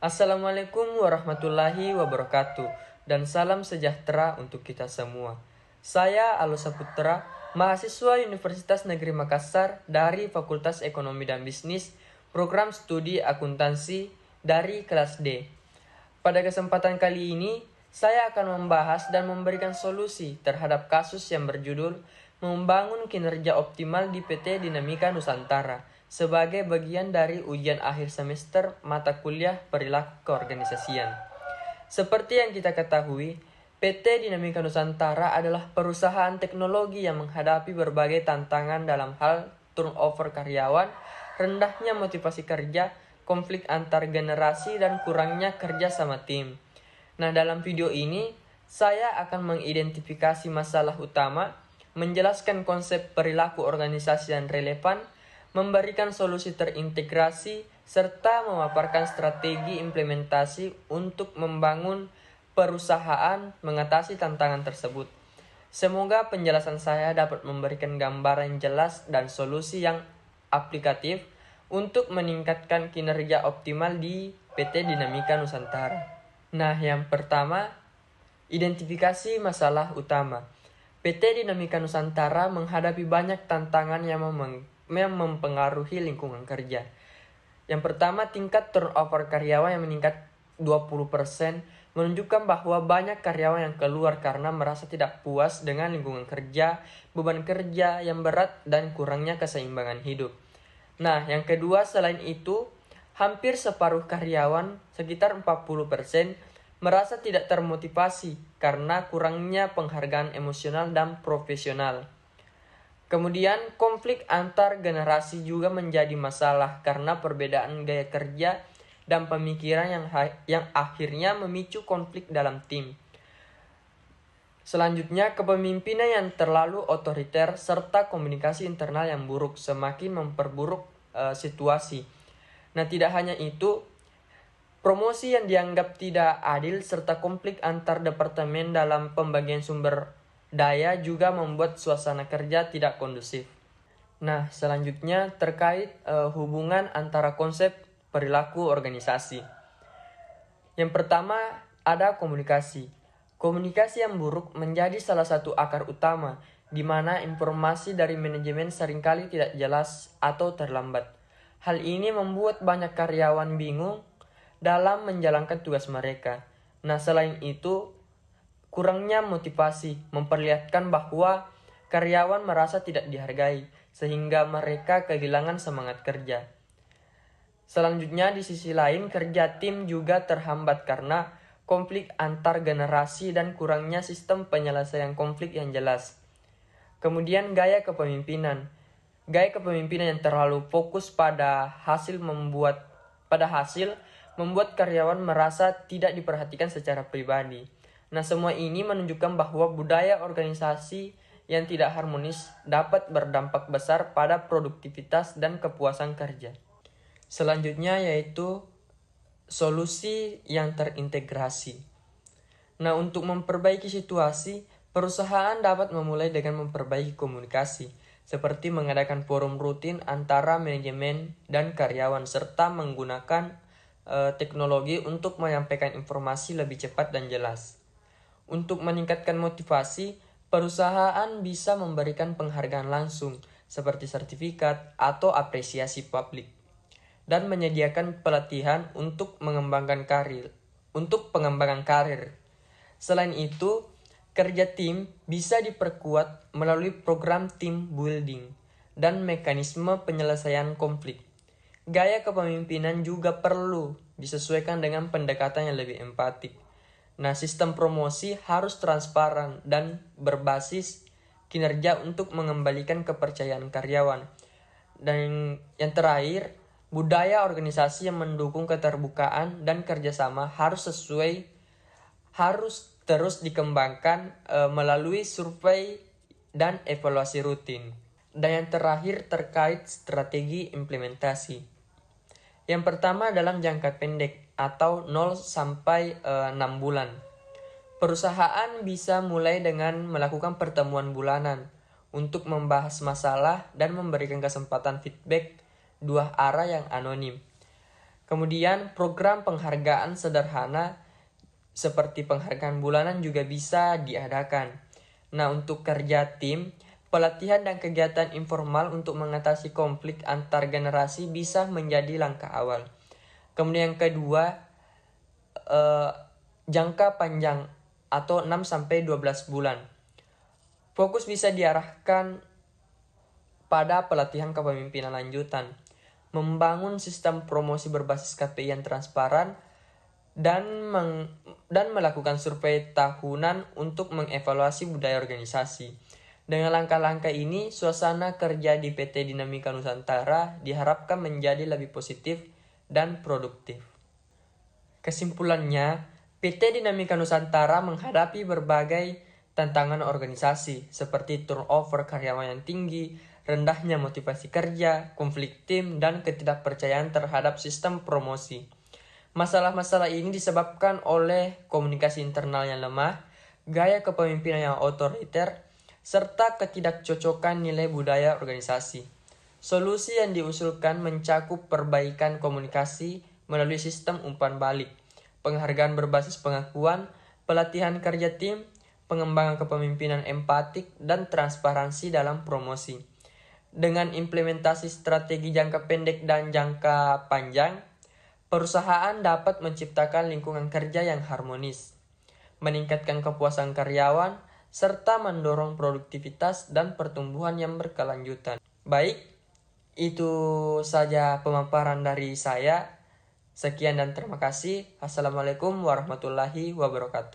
Assalamualaikum warahmatullahi wabarakatuh dan salam sejahtera untuk kita semua. Saya Alus Saputra, mahasiswa Universitas Negeri Makassar dari Fakultas Ekonomi dan Bisnis, program studi akuntansi dari kelas D. Pada kesempatan kali ini, saya akan membahas dan memberikan solusi terhadap kasus yang berjudul Membangun Kinerja Optimal di PT Dinamika Nusantara sebagai bagian dari ujian akhir semester mata kuliah perilaku keorganisasian. Seperti yang kita ketahui, PT Dinamika Nusantara adalah perusahaan teknologi yang menghadapi berbagai tantangan dalam hal turnover karyawan, rendahnya motivasi kerja, konflik antar generasi, dan kurangnya kerja sama tim. Nah, dalam video ini, saya akan mengidentifikasi masalah utama, menjelaskan konsep perilaku organisasi yang relevan, memberikan solusi terintegrasi, serta memaparkan strategi implementasi untuk membangun perusahaan mengatasi tantangan tersebut. Semoga penjelasan saya dapat memberikan gambaran jelas dan solusi yang aplikatif untuk meningkatkan kinerja optimal di PT Dinamika Nusantara. Nah, yang pertama, identifikasi masalah utama. PT Dinamika Nusantara menghadapi banyak tantangan yang mempengaruhi lingkungan kerja. Yang pertama, tingkat turnover karyawan yang meningkat 20% menunjukkan bahwa banyak karyawan yang keluar karena merasa tidak puas dengan lingkungan kerja, beban kerja yang berat, dan kurangnya keseimbangan hidup. Nah, yang kedua, selain itu, hampir separuh karyawan, sekitar 40%, merasa tidak termotivasi karena kurangnya penghargaan emosional dan profesional. Kemudian, konflik antar generasi juga menjadi masalah karena perbedaan gaya kerja dan pemikiran yang akhirnya memicu konflik dalam tim. Selanjutnya, kepemimpinan yang terlalu otoriter serta komunikasi internal yang buruk semakin memperburuk situasi. Nah, tidak hanya itu, promosi yang dianggap tidak adil serta konflik antar departemen dalam pembagian sumber daya juga membuat suasana kerja tidak kondusif. Nah, selanjutnya terkait hubungan antara konsep perilaku organisasi. Yang pertama, ada komunikasi. Komunikasi yang buruk menjadi salah satu akar utama, di mana informasi dari manajemen seringkali tidak jelas atau terlambat. Hal ini membuat banyak karyawan bingung dalam menjalankan tugas mereka. Nah, selain itu, kurangnya motivasi memperlihatkan bahwa karyawan merasa tidak dihargai, sehingga mereka kehilangan semangat kerja. Selanjutnya, di sisi lain, kerja tim juga terhambat karena konflik antar generasi dan kurangnya sistem penyelesaian konflik yang jelas. Kemudian, gaya kepemimpinan. Gaya kepemimpinan yang terlalu fokus pada hasil membuat karyawan merasa tidak diperhatikan secara pribadi. Nah, semua ini menunjukkan bahwa budaya organisasi yang tidak harmonis dapat berdampak besar pada produktivitas dan kepuasan kerja. Selanjutnya yaitu solusi yang terintegrasi. Nah, untuk memperbaiki situasi, perusahaan dapat memulai dengan memperbaiki komunikasi, seperti mengadakan forum rutin antara manajemen dan karyawan, serta menggunakan teknologi untuk menyampaikan informasi lebih cepat dan jelas. Untuk meningkatkan motivasi, perusahaan bisa memberikan penghargaan langsung seperti sertifikat atau apresiasi publik dan menyediakan pelatihan untuk pengembangan karir. Selain itu, kerja tim bisa diperkuat melalui program team building dan mekanisme penyelesaian konflik. Gaya kepemimpinan juga perlu disesuaikan dengan pendekatan yang lebih empatik. Nah, sistem promosi harus transparan dan berbasis kinerja untuk mengembalikan kepercayaan karyawan. Dan yang terakhir, budaya organisasi yang mendukung keterbukaan dan kerjasama harus terus dikembangkan melalui survei dan evaluasi rutin. Dan yang terakhir terkait strategi implementasi. Yang pertama dalam jangka pendek atau 0 sampai 6 bulan. Perusahaan bisa mulai dengan melakukan pertemuan bulanan untuk membahas masalah dan memberikan kesempatan feedback dua arah yang anonim. Kemudian program penghargaan sederhana seperti penghargaan bulanan juga bisa diadakan. Nah, untuk kerja tim, pelatihan dan kegiatan informal untuk mengatasi konflik antar generasi bisa menjadi langkah awal. Kemudian yang kedua, jangka panjang atau 6-12 bulan. Fokus bisa diarahkan pada pelatihan kepemimpinan lanjutan, membangun sistem promosi berbasis KPI yang transparan, dan melakukan survei tahunan untuk mengevaluasi budaya organisasi. Dengan langkah-langkah ini, suasana kerja di PT Dinamika Nusantara diharapkan menjadi lebih positif dan produktif. Kesimpulannya, PT Dinamika Nusantara menghadapi berbagai tantangan organisasi seperti turnover karyawan yang tinggi, rendahnya motivasi kerja, konflik tim, dan ketidakpercayaan terhadap sistem promosi. Masalah-masalah ini disebabkan oleh komunikasi internal yang lemah, gaya kepemimpinan yang otoriter, serta ketidakcocokan nilai budaya organisasi. Solusi yang diusulkan mencakup perbaikan komunikasi melalui sistem umpan balik, penghargaan berbasis pengakuan, pelatihan kerja tim, pengembangan kepemimpinan empatik, dan transparansi dalam promosi. Dengan implementasi strategi jangka pendek dan jangka panjang, perusahaan dapat menciptakan lingkungan kerja yang harmonis, meningkatkan kepuasan karyawan, serta mendorong produktivitas dan pertumbuhan yang berkelanjutan. Baik, itu saja pemaparan dari saya. Sekian dan terima kasih. Assalamualaikum warahmatullahi wabarakatuh.